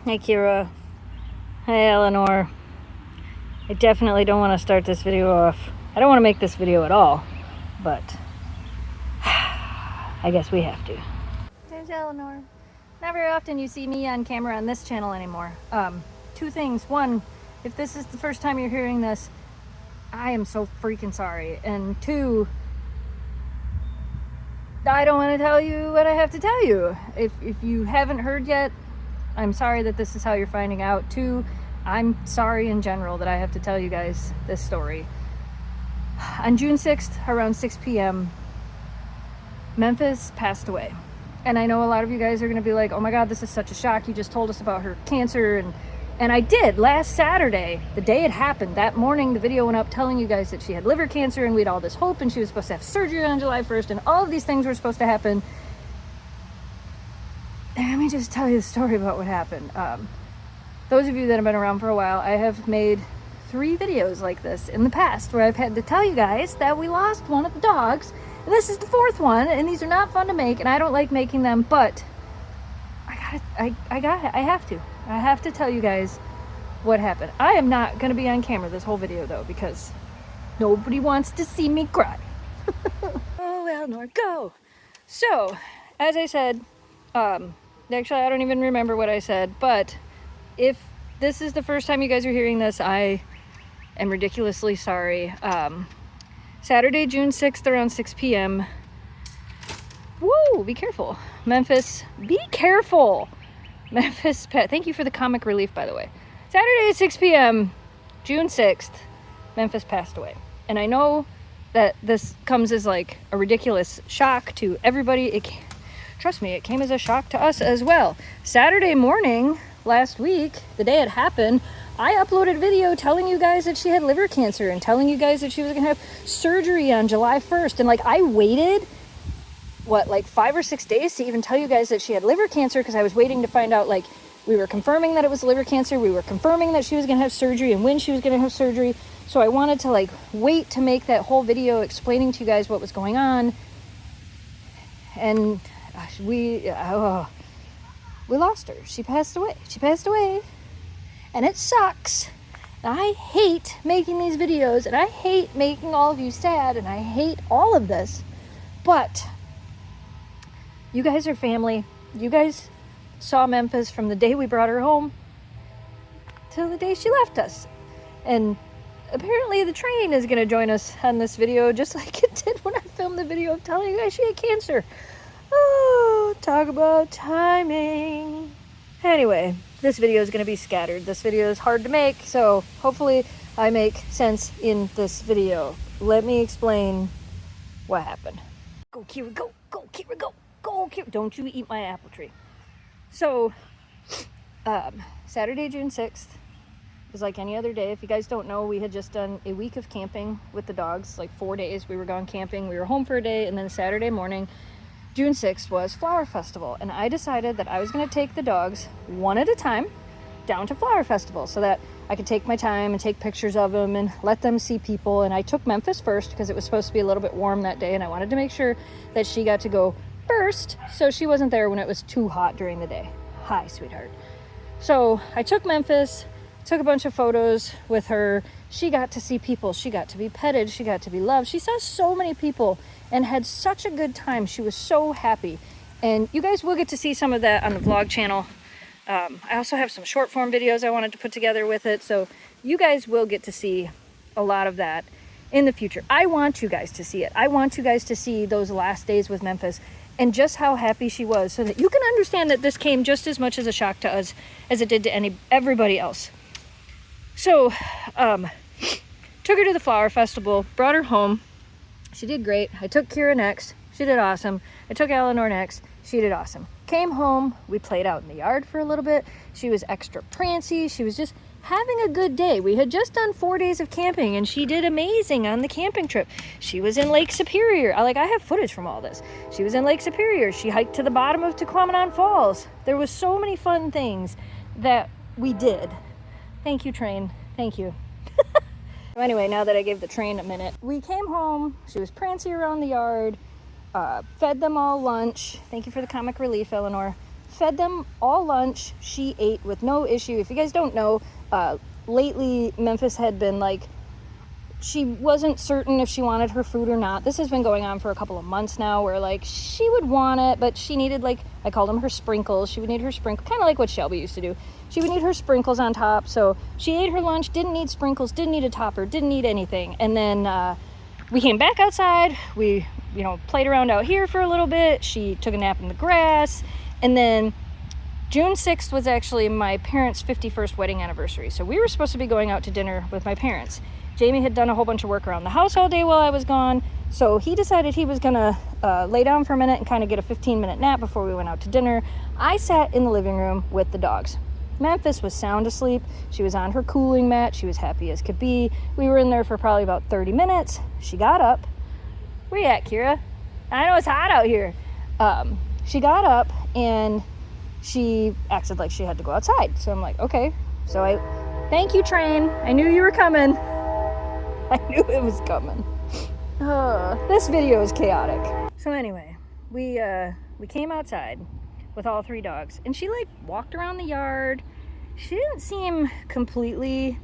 Hey Kira. Hey Eleanor. I definitely don't want to start this video off. I don't want to make this video at all, but I guess we have to. There's Eleanor. Not very often you see me on camera on this channel anymore. Two things. One, if this is the first time you're hearing this, I am so freaking sorry. And two, I don't want to tell you what I have to tell you. If you haven't heard yet, I'm sorry that this is how you're finding out. Two, I'm sorry in general that I have to tell you guys this story. On June 6th, around 6 p.m., Memphis passed away. And I know a lot of you guys are going to be like, oh my God, this is such a shock. You just told us about her cancer. And I did last Saturday, the day it happened. That morning, the video went up telling you guys that she had liver cancer and we had all this hope and she was supposed to have surgery on July 1st and all of these things were supposed to happen. And let me just tell you the story about what happened. Those of you that have been around for a while, I have made 3 videos like this in the past where I've had to tell you guys that we lost one of the dogs. And this is the 4th one, and these are not fun to make, and I don't like making them, but I have to tell you guys what happened. I am not going to be on camera this whole video, though, because nobody wants to see me cry. Oh, Eleanor, go! So, as I said, actually, I don't even remember what I said, but if this is the first time you guys are hearing this, I am ridiculously sorry. Saturday, June 6th, around 6 p.m. Whoa, be careful. Memphis, be careful. Memphis Pet, thank you for the comic relief, by the way. Saturday at 6 p.m., June 6th, Memphis passed away. And I know that this comes as like a ridiculous shock to everybody. Trust me, it came as a shock to us as well. Saturday morning, last week, the day it happened, I uploaded a video telling you guys that she had liver cancer and telling you guys that she was gonna have surgery on July 1st. And like, I waited, like 5 or 6 days to even tell you guys that she had liver cancer because I was waiting to find out, like, we were confirming that it was liver cancer. We were confirming that she was gonna have surgery and when she was gonna have surgery. So I wanted to like wait to make that whole video explaining to you guys what was going on. And we lost her. She passed away. And it sucks. And I hate making these videos and I hate making all of you sad and I hate all of this. But you guys are family. You guys saw Memphis from the day we brought her home till the day she left us. And apparently the train is going to join us on this video just like it did when I filmed the video of telling you guys she had cancer. Oh, talk about timing. Anyway, this video is going to be scattered. This video is hard to make, so hopefully I make sense in this video. Let me explain what happened. Go, Kira, go. Go, Kira, go. Go, Kira. Don't you eat my apple tree. So, Saturday, June 6th was like any other day. If you guys don't know, we had just done a week of camping with the dogs, like 4 days. We were gone camping. We were home for a day, and then Saturday morning, June 6th was Flower Festival, and I decided that I was going to take the dogs one at a time down to Flower Festival so that I could take my time and take pictures of them and let them see people. And I took Memphis first because it was supposed to be a little bit warm that day, and I wanted to make sure that she got to go first so she wasn't there when it was too hot during the day. Hi, sweetheart. So I took Memphis, took a bunch of photos with her. She got to see people. She got to be petted. She got to be loved. She saw so many people and had such a good time. She was so happy. And you guys will get to see some of that on the vlog channel. I also have some short form videos I wanted to put together with it. So you guys will get to see a lot of that in the future. I want you guys to see it. I want you guys to see those last days with Memphis and just how happy she was so that you can understand that this came just as much as a shock to us as it did to everybody else. So, took her to the Flower Festival, brought her home. She did great. I took Kira next. She did awesome. I took Eleanor next. She did awesome. Came home. We played out in the yard for a little bit. She was extra prancy. She was just having a good day. We had just done 4 days of camping and she did amazing on the camping trip. She was in Lake Superior. I have footage from all this. She was in Lake Superior. She hiked to the bottom of Tahquamenon Falls. There was so many fun things that we did. Thank you, train. Thank you. So anyway, now that I gave the train a minute, we came home. She was prancy around the yard, fed them all lunch. Thank you for the comic relief, Eleanor. fed them all lunch. She ate with no issue. If you guys don't know, lately Memphis had been like, she wasn't certain if she wanted her food or not. This has been going on for a couple of months now, where like she would want it, but she needed, like, I called them her sprinkles. She would need her sprinkles, kind of like what Shelby used to do. She would need her sprinkles on top. So she ate her lunch, didn't need sprinkles, didn't need a topper, didn't need anything. And then we came back outside. We, you know, played around out here for a little bit. She took a nap in the grass. And then June 6th was actually my parents' 51st wedding anniversary. So we were supposed to be going out to dinner with my parents. Jamie had done a whole bunch of work around the house all day while I was gone, so he decided he was gonna lay down for a minute and kind of get a 15-minute nap before we went out to dinner. I sat in the living room with the dogs. Memphis was sound asleep. She was on her cooling mat. She was happy as could be. We were in there for probably about 30 minutes. She got up. Where you at, Kira? I know it's hot out here. She got up and she acted like she had to go outside. So I'm like, okay. So thank you, train. I knew you were coming. I knew it was coming. This video is chaotic. So anyway, we came outside with all 3 dogs, and she like walked around the yard. She didn't seem completely,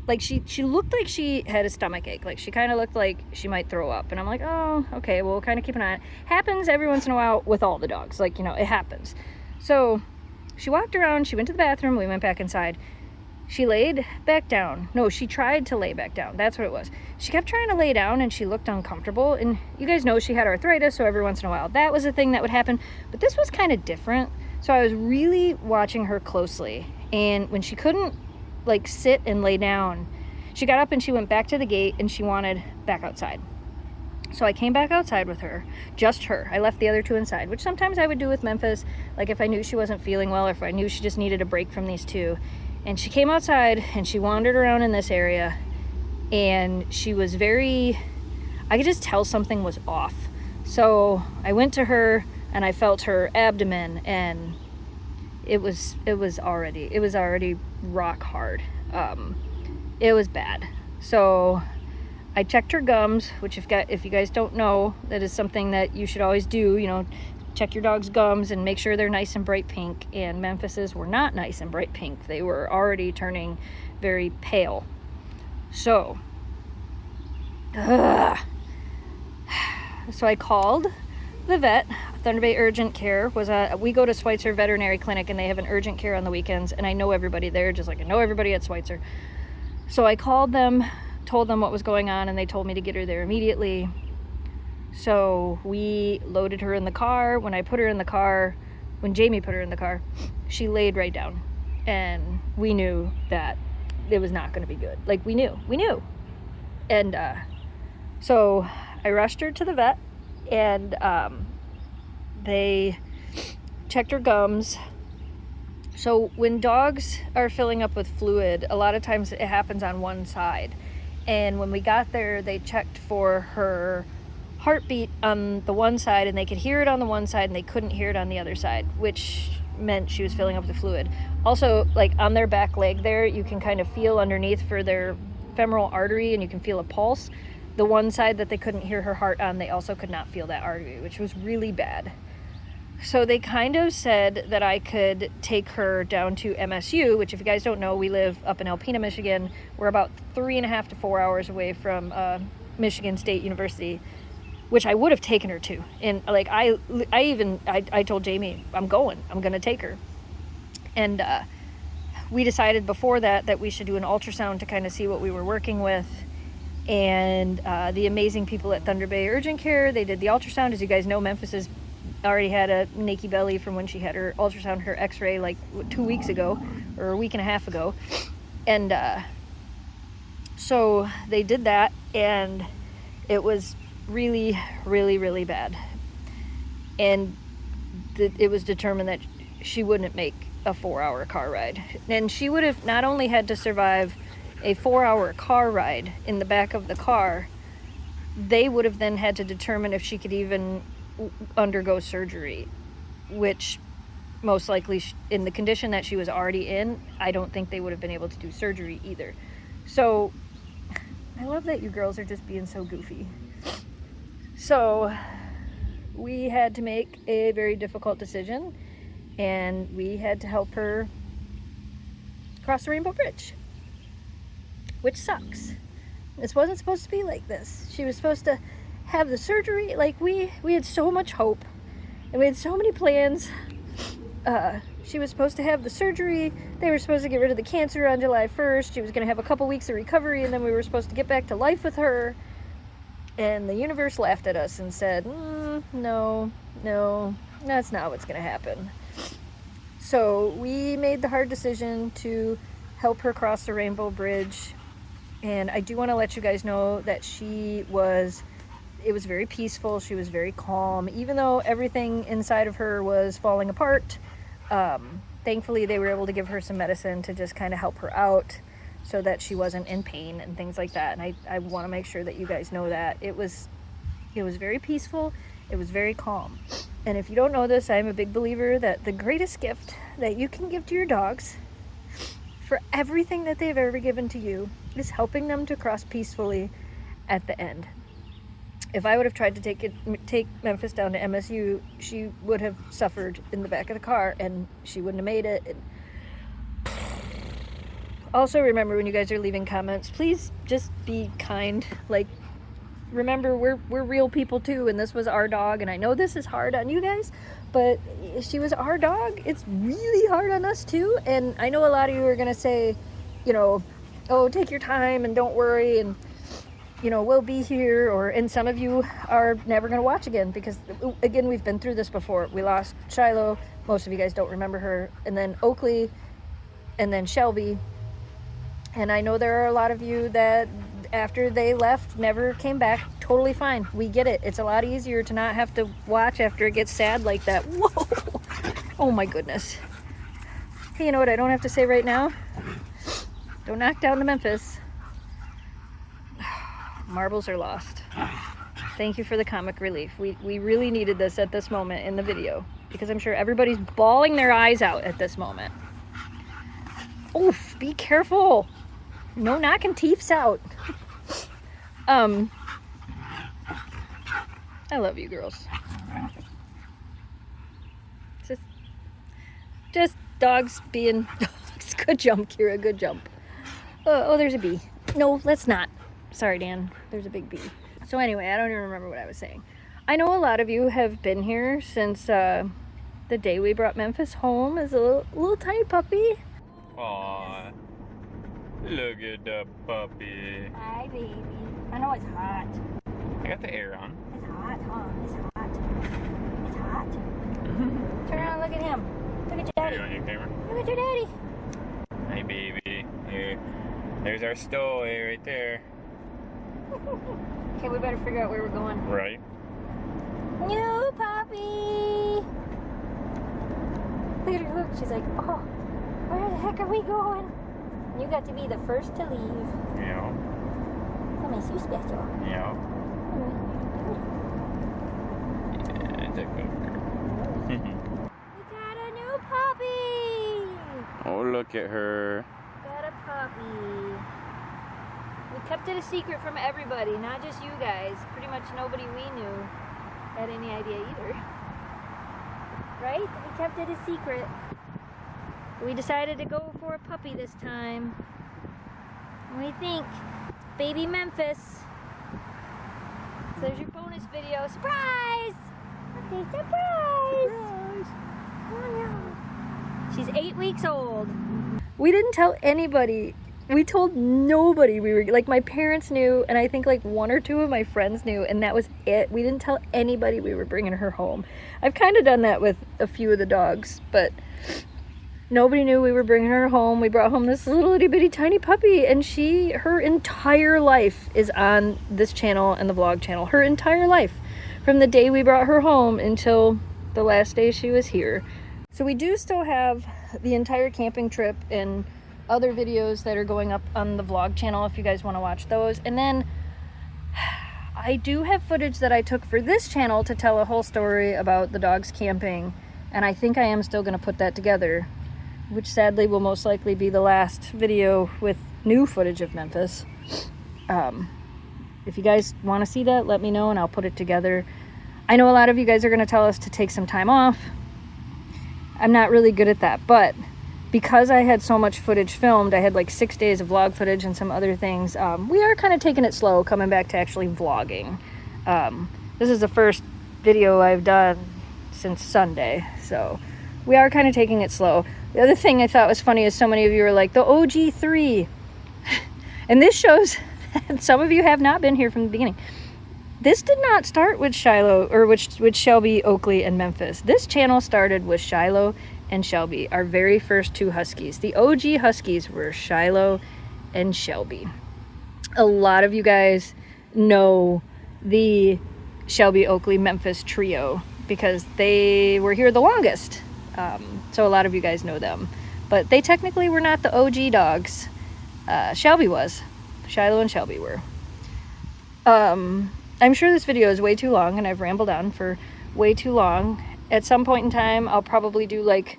like, she looked like she had a stomach ache. Like, she kind of looked like she might throw up. And I'm like, oh, okay, we'll kind of keep an eye on it. Happens every once in a while with all the dogs. Like, you know, it happens. So she walked around, she went to the bathroom, we went back inside. She laid back down. No, she tried to lay back down. That's what it was. She kept trying to lay down and she looked uncomfortable. And you guys know she had arthritis, so every once in a while that was a thing that would happen. But this was kind of different. So I was really watching her closely. And when she couldn't like sit and lay down, she got up and she went back to the gate and she wanted back outside. So I came back outside with her, just her. I left the other 2 inside, which sometimes I would do with Memphis. Like if I knew she wasn't feeling well or if I knew she just needed a break from these 2. And she came outside and she wandered around in this area, and she was very, I could just tell something was off. So I went to her and I felt her abdomen, and it was already rock hard. It was bad. So I checked her gums, which if you guys don't know, that is something that you should always do, you know, check your dog's gums and make sure they're nice and bright pink. And Memphis's were not nice and bright pink. They were already turning very pale. So, so I called the vet. Thunder Bay Urgent Care was we go to Schweitzer Veterinary Clinic, and they have an urgent care on the weekends, and I know everybody there, just like I know everybody at Schweitzer. So I called them, told them what was going on, and they told me to get her there immediately. So we loaded her in the car. When Jamie put her in the car, she laid right down. And we knew that it was not going to be good. Like, we knew. And so I rushed her to the vet, and they checked her gums. So when dogs are filling up with fluid, a lot of times it happens on one side. And when we got there, they checked for her heartbeat on the one side, and they could hear it on the one side and they couldn't hear it on the other side, which meant she was filling up with fluid. Also, like on their back leg there, you can kind of feel underneath for their femoral artery, and you can feel a pulse. The one side that they couldn't hear her heart on, they also could not feel that artery, which was really bad. So they kind of said that I could take her down to MSU, which, if you guys don't know, we live up in Alpena, Michigan. We're about 3.5 to 4 hours away from Michigan State University, which I would have taken her to. And like I told Jamie, I'm going to take her. And we decided before that we should do an ultrasound to kind of see what we were working with. And the amazing people at Thunder Bay Urgent Care, they did the ultrasound. As you guys know, Memphis has already had a naked belly from when she had her ultrasound, her x-ray, like 2 weeks ago or a week and a half ago. And so they did that, and it was really, really, really bad. And it was determined that she wouldn't make a 4-hour car ride. And she would have not only had to survive a 4-hour car ride in the back of the car, they would have then had to determine if she could even undergo surgery, which most likely, in the condition that she was already in, I don't think they would have been able to do surgery either. So I love that you girls are just being so goofy. So we had to make a very difficult decision, and we had to help her cross the Rainbow Bridge, which sucks. This wasn't supposed to be like this. She was supposed to have the surgery. Like, we had so much hope, and we had so many plans. She was supposed to have the surgery. They were supposed to get rid of the cancer on July 1st. She was going to have a couple weeks of recovery, and then we were supposed to get back to life with her. And the universe laughed at us and said, no, that's not what's going to happen. So we made the hard decision to help her cross the Rainbow Bridge. And I do want to let you guys know that it was very peaceful. She was very calm, even though everything inside of her was falling apart. Thankfully, they were able to give her some medicine to just kind of help her out so that she wasn't in pain and things like that. And I want to make sure that you guys know that it was very peaceful. It was very calm. And if you don't know this, I'm a big believer that the greatest gift that you can give to your dogs for everything that they've ever given to you is helping them to cross peacefully at the end. If I would have tried to take Memphis down to MSU, she would have suffered in the back of the car, and she wouldn't have made it. Also, remember, when you guys are leaving comments, please just be kind. Like, remember, we're real people too, and this was our dog, and I know this is hard on you guys, but she was our dog. It's really hard on us too. And I know a lot of you are gonna say, oh, take your time and don't worry, and we'll be here, and some of you are never going to watch again because, again, we've been through this before. We lost Shiloh. Most of you guys don't remember her. And then Oakley, and then Shelby. And I know there are a lot of you that, after they left, never came back. Totally fine. We get it. It's a lot easier to not have to watch after it gets sad like that. Whoa! Oh, my goodness. Hey, you know what I don't have to say right now? Don't knock down the Memphis. Marbles are lost. Thank you for the comic relief. We really needed this at this moment in the video, because I'm sure everybody's bawling their eyes out at this moment. Oof, be careful. No knocking teeths out. I love you girls. Just dogs being dogs. Good jump, Kira, good jump. Oh, there's a bee. No, let's not. Sorry, Dan. There's a big bee. So anyway, I don't even remember what I was saying. I know a lot of you have been here since the day we brought Memphis home as a little tiny puppy. Aww. Look at the puppy. Hi, baby. I know it's hot. I got the air on. It's hot, huh? It's hot. It's hot. Turn around, look at him. Look at your daddy. You on your camera? Look at your daddy. Hey, baby. Here. There's our stowaway right there. Okay, we better figure out where we're going. Right. New puppy! Look at her, look. She's like, oh, where the heck are we going? You got to be the first to leave. Yeah. That makes you special. Yeah. It's a good girl. We got a new puppy! Oh, look at her. Got a puppy. We kept it a secret from everybody, not just you guys. Pretty much nobody we knew had any idea either. Right? We kept it a secret. We decided to go for a puppy this time. What do you think? Baby Memphis. So there's your bonus video. Surprise! Okay, surprise! Oh, no. She's 8 weeks old. We didn't tell anybody. We told nobody we were, like, my parents knew, and I think like 1 or 2 of my friends knew, and that was it. We didn't tell anybody we were bringing her home. I've kind of done that with a few of the dogs, but nobody knew we were bringing her home. We brought home this little itty bitty tiny puppy, and her entire life is on this channel and the vlog channel. Her entire life. From the day we brought her home until the last day she was here. So we do still have the entire camping trip and other videos that are going up on the vlog channel if you guys want to watch those. And then I do have footage that I took for this channel to tell a whole story about the dogs camping, and I think I am still going to put that together, which sadly will most likely be the last video with new footage of Memphis. If you guys want to see that, let me know and I'll put it together. I know a lot of you guys are going to tell us to take some time off, I'm not really good at that, but because I had so much footage filmed, I had like 6 days of vlog footage and some other things, we are kind of taking it slow coming back to actually vlogging. This is the first video I've done since Sunday, so we are kind of taking it slow. The other thing I thought was funny is so many of you were like, the OG3. And this shows that some of you have not been here from the beginning. This did not start with Shiloh, or with Shelby, Oakley, and Memphis. This channel started with Shiloh and Shelby, our very first 2 Huskies. The OG Huskies were Shiloh and Shelby. A lot of you guys know the Shelby, Oakley, Memphis trio because they were here the longest. So a lot of you guys know them. But they technically were not the OG dogs. Shelby was. Shiloh and Shelby were. I'm sure this video is way too long and I've rambled on for way too long. At some point in time, I'll probably do like,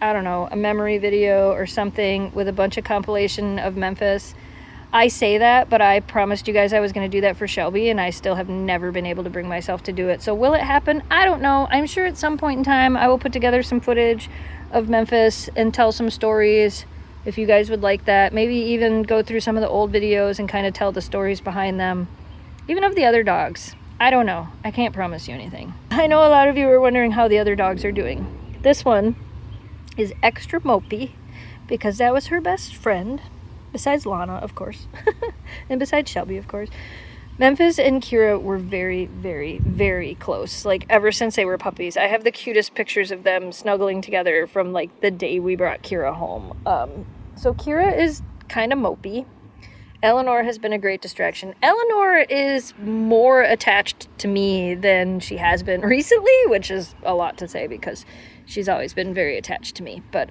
I don't know, a memory video or something with a bunch of compilation of Memphis. I say that, but I promised you guys I was going to do that for Shelby, and I still have never been able to bring myself to do it. So will it happen? I don't know. I'm sure at some point in time I will put together some footage of Memphis and tell some stories if you guys would like that. Maybe even go through some of the old videos and kind of tell the stories behind them. Even of the other dogs. I don't know. I can't promise you anything. I know a lot of you are wondering how the other dogs are doing. This one is extra mopey because that was her best friend, besides Lana, of course, and besides Shelby, of course. Memphis and Kira were very, very, very close, like ever since they were puppies. I have the cutest pictures of them snuggling together from like the day we brought Kira home. So Kira is kind of mopey. Eleanor has been a great distraction. Eleanor is more attached to me than she has been recently, which is a lot to say because she's always been very attached to me. But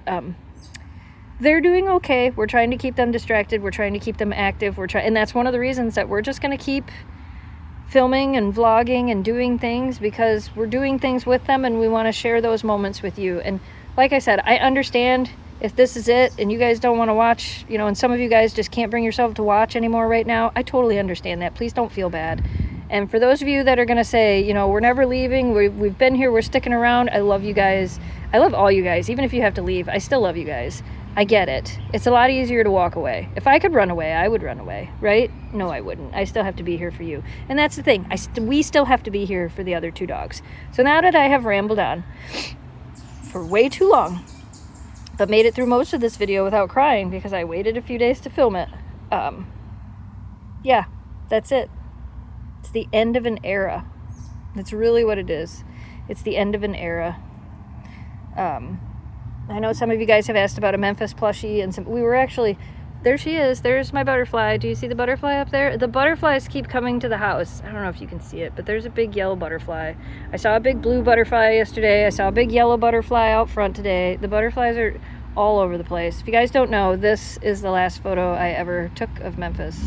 they're doing okay. We're trying to keep them distracted. We're trying to keep them active. And that's one of the reasons that we're just going to keep filming and vlogging and doing things, because we're doing things with them and we want to share those moments with you. And like I said, I understand if this is it and you guys don't want to watch, you know, and some of you guys just can't bring yourself to watch anymore right now. I totally understand that. Please don't feel bad. And for those of you that are going to say, you know, we're never leaving, we've been here, we're sticking around, I love you guys. I love all you guys. Even if you have to leave, I still love you guys. I get it. It's a lot easier to walk away. If I could run away, I would run away, right? No, I wouldn't. I still have to be here for you. And that's the thing. We still have to be here for the other 2 dogs. So now that I have rambled on for way too long, but made it through most of this video without crying because I waited a few days to film it. Yeah, that's it. It's the end of an era. That's really what it is. It's the end of an era. I know some of you guys have asked about a Memphis plushie, and we were actually, there she is. There's my butterfly. Do you see the butterfly up there? The butterflies keep coming to the house. I don't know if you can see it, but there's a big yellow butterfly. I saw a big blue butterfly yesterday. I saw a big yellow butterfly out front today. The butterflies are all over the place. If you guys don't know, this is the last photo I ever took of Memphis.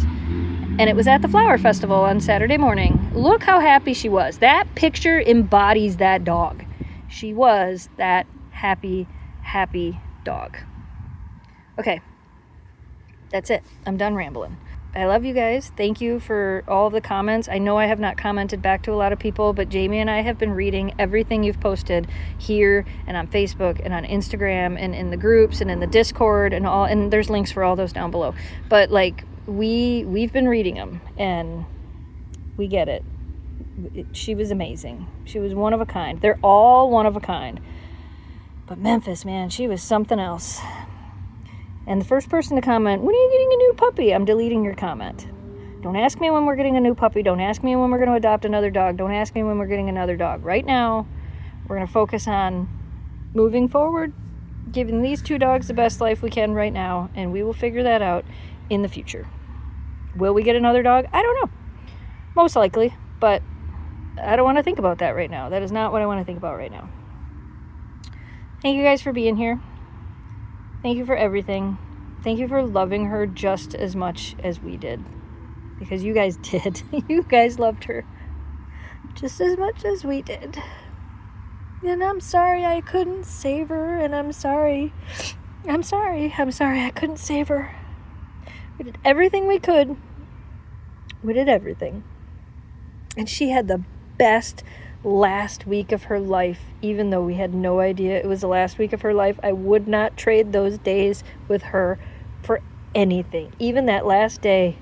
And it was at the flower festival on Saturday morning. Look how happy she was. That picture embodies that dog. She was that happy dog. Okay. That's it. I'm done rambling. I love you guys. Thank you for all of the comments. I know I have not commented back to a lot of people, but Jamie and I have been reading everything you've posted here and on Facebook and on Instagram and in the groups and in the Discord and all, and there's links for all those down below. But like we've been reading them and we get it. She was amazing. She was one of a kind. They're all one of a kind. But Memphis, man, she was something else. And the first person to comment, when are you getting a new puppy? I'm deleting your comment. Don't ask me when we're getting a new puppy. Don't ask me when we're going to adopt another dog. Don't ask me when we're getting another dog. Right now, we're going to focus on moving forward, giving these 2 dogs the best life we can right now, and we will figure that out in the future. Will we get another dog? I don't know. Most likely, but I don't want to think about that right now. That is not what I want to think about right now. Thank you guys for being here. Thank you for everything. Thank you for loving her just as much as we did. Because you guys did. You guys loved her just as much as we did. And I'm sorry I couldn't save her. And I'm sorry I couldn't save her. We did everything we could. We did everything. And she had the best last week of her life, even though we had no idea it was the last week of her life. I would not trade those days with her for anything. Even that last day,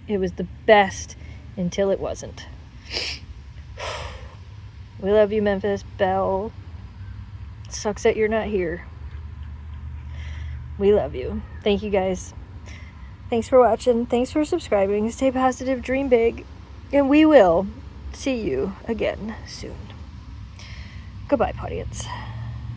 it was the best until it wasn't. We love you, Memphis Belle. Sucks that you're not here. We love you. Thank you, guys. Thanks for watching. Thanks for subscribing. Stay positive, dream big, and we will see you again soon. Goodbye, audience.